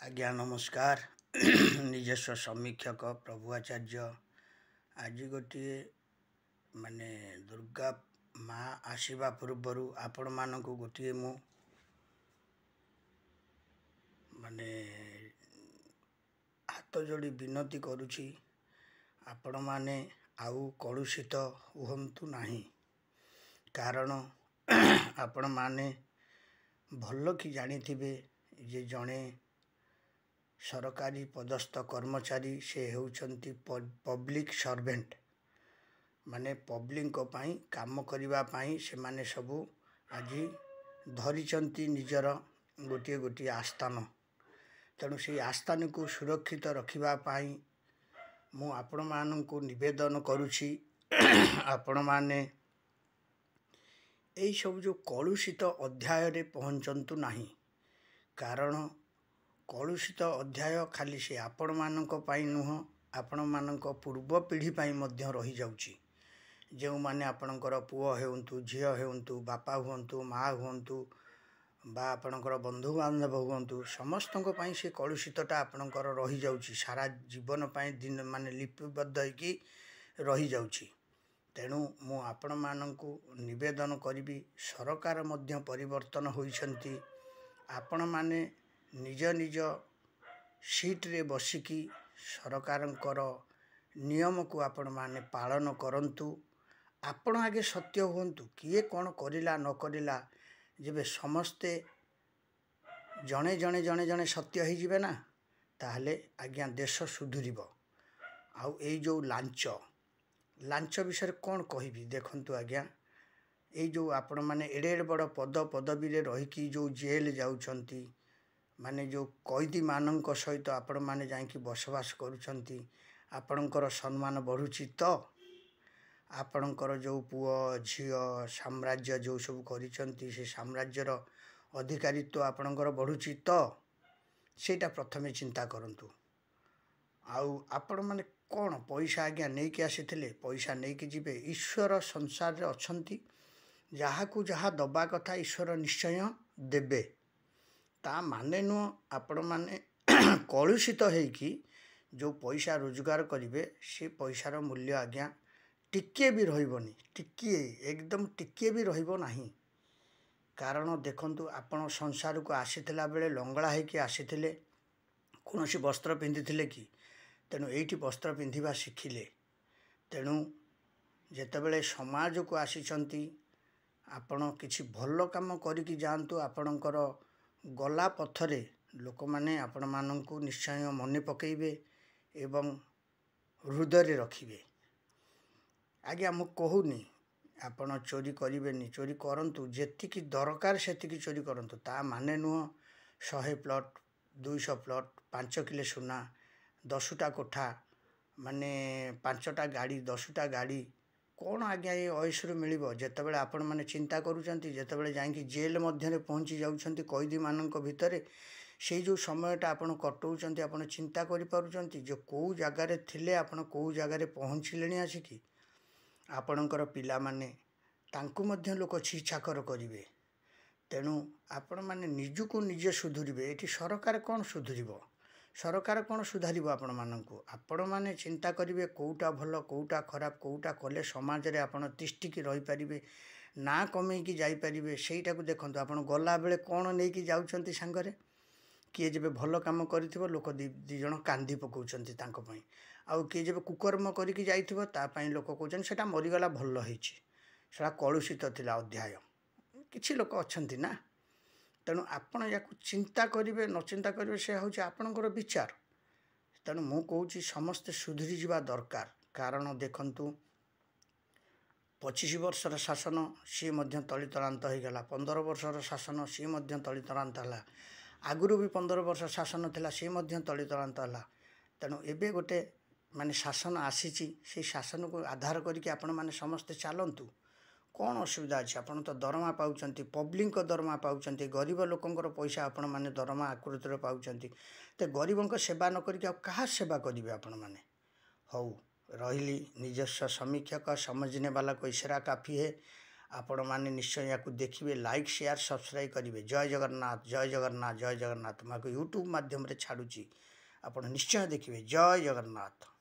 आज्ञा नमस्कार। निजस्व समीक्षक प्रभु आचार्य आज गोटे माने दुर्गा माँ आसवा पूर्वर आपण मानक गोटे मु माने हाथ जोड़ी विनती करुछि आपण माने आउ कलुषित हुंतु नाही। कारण आपण माने भल कि जानिथिबे जे जणे सरकारी पदस्थ कर्मचारी से होउछंती पब्लिक सर्वेंट माने पब्लिक पाई काम करिवा पाई से माने सबु आज धरिचंती निजर गोटे गोटे आस्थान। तेणु से आस्थान को सुरक्षित रखिबा पाई मु आपण माननकु निवेदन करुछि आपण माने एई सब जो कलुषित अध्याय रे पहुंचंतु नाही। कारण कलुषित अध्याय खाली से आपण मानक पाई नुह आपण मानक पूर्व पीढ़ी पाई मध्य रही जाउछि। जो माने आपणकर पुओ हेउंतु झियो हेउंतु बापा हुंतु माँ हुंतु बा आपणकर बंधु बांधव हुंतु समस्तक पाई से कलुषितटा आपणकर रही जाउछि। सारा जीवन पाई दिन माने लिपिबद्ध होइकी रही जाउछि। तेणु मु आपण माननकु निवेदन करिबी सरकार मध्य परिवर्तन होइछंती। आपण माने निज निज सीट रे बसिकी सरकारंकर नियम को आपण माने पालन करंतु। आपण आगे सत्य हुंतु किए कौन करिला न करिला जेबे समस्ते जणे जणे जणे जणे सत्य हो जिवे ना ताहले आज्ञा देश सुधुरिबो। आउ ए जो लांच विषय कौन कहबी देखंतु आज्ञा ए जो आपण माने एड़े बड़ पद पदवी रे रहीकी जो जेल जाउछंती माने जो कैदी मानक सहित आपण माने जाइकी बसवास करूछंती आपणकर सम्मान बढ़ुची तो आपणकर जो पुओ झियो साम्राज्य जो सब करिछंती से साम्राज्यर अधिकारित्व आपणकर बढ़ुची तो सेटा प्रथमे चिंता करंतु। आउ आपण माने कौन पैसा आज्ञा नहीं कि आसीथिले पैसा नहीं कि जिबे ईश्वर संसार रे अछंती जहा को जहा दबा कथा ईश्वर निश्चय देबे। ता माने नु आपण माने कलुषित हेकी जो पैसा रोजगार करिवे से पैसार मूल्य आज्ञा टिके भी रहिबनी टिके एकदम टिके भी रहिबो नाही। कारण देखंतु आपण संसार को आसीथिला बेले लंगड़ा हेकी आसीथिले कोनोसी वस्त्र पिंधिथिले कि तेणु एठी वस्त्र पिंधिबा शिखिले। तेणु जेतेबेले समाज को आसीचंती आपण किछि भल काम करिकी जांतु आपणकर गला पथरे लोक माने आपण माननकु निश्चय मने पकेइबे एवं हृदय रे रखिबे। आज्ञा मु कहूनी आपण चोरी करिवेनी चोरी करंतु जेतिकी दरकार सेतिकी चोरी करंतु ता माने नुह 100 प्लॉट 200 प्लॉट 5 किलो सुना 10टा कोठा माने 5टा गाड़ी 10टा गाड़ी कौन आज्ञा ये अयसरू मिलिबो। जेतेबेले आपण माने चिंता करूचंती जेतेबेले जाइकी जेल मध्यरे पहुंची जाउछंती कैदी मानक भितरे से जो समयटा आपण कटौचंती आपण चिंता करि पारुचंती जो को जगह रे थिले आपण को जगह रे पहुंचिलेनी आसिकी आपणकर पिला माने तांकु मध्य लोक छीछाकर करिवे। तेणु आपण माने निजुको निजे सुधुरिबे। एठी सरकार कौन सुधुरिबो सरकार कौन सुधारिबो आपण माननकु आपण माने चिंता करिवे कोउटा भल कोउटा खराब कोउटा कले समाज रे आपण तिष्टिकी रही परिबे ना कमेई की जाई परिबे। सेईटा को देखंतु आपण गला बेले कौन नै की जाउछंती संगरे किए जेबे भल काम करिथिबो लोक दी जण कांदी पकाउछंती तांको पई आउ किए जेबे कुकर्म करिकी जाइथिबो ता पई लोक कहउछन सेटा मरिगला भल होईछि सेटा कलुषित थिला अध्याय किछि लोक अछंती ना। तेणु आपण याकु चिंता करिवे न चिंता करिवे से होउछि आपणकर विचार। तेणु मु कहउछि समस्त सुधुरी जिबा दरकार। कारण देखंतु 25 वर्षर शासन सी मध्य तलितरांत हो गला 15 वर्षर शासन सी मध्य तलितरांत हला आगुरु भी 15 वर्ष शासन थिला सी मध्य तलितरांत हला। तेणु एबे गोटे माने शासन आसीची से शासन को आधार करके आपण माने समस्त चालंतु कौन असुविधा अच्छे आपण तो दरमा पाउचंती पब्लिक दरमा पाउचंती गरीब लोकंकर पैसा आपण माने दरमा आकृतिर पाउचंती ते गरीबंक सेवा न करके आ कहा सेवा करिवे आपण माने। हौ रहिली निजस्व समीक्षक समझने वाला को इशारा काफ़ी है। आपण मैंने निश्चय या देखिए, लाइक शेयर सब्सक्राइब करेंगे। जय जगन्नाथ जय जगन्नाथ जय जगन्नाथ। मैं यूट्यूब माध्यम छाड़ुची, आपण निश्चय देखिए। जय जगन्नाथ।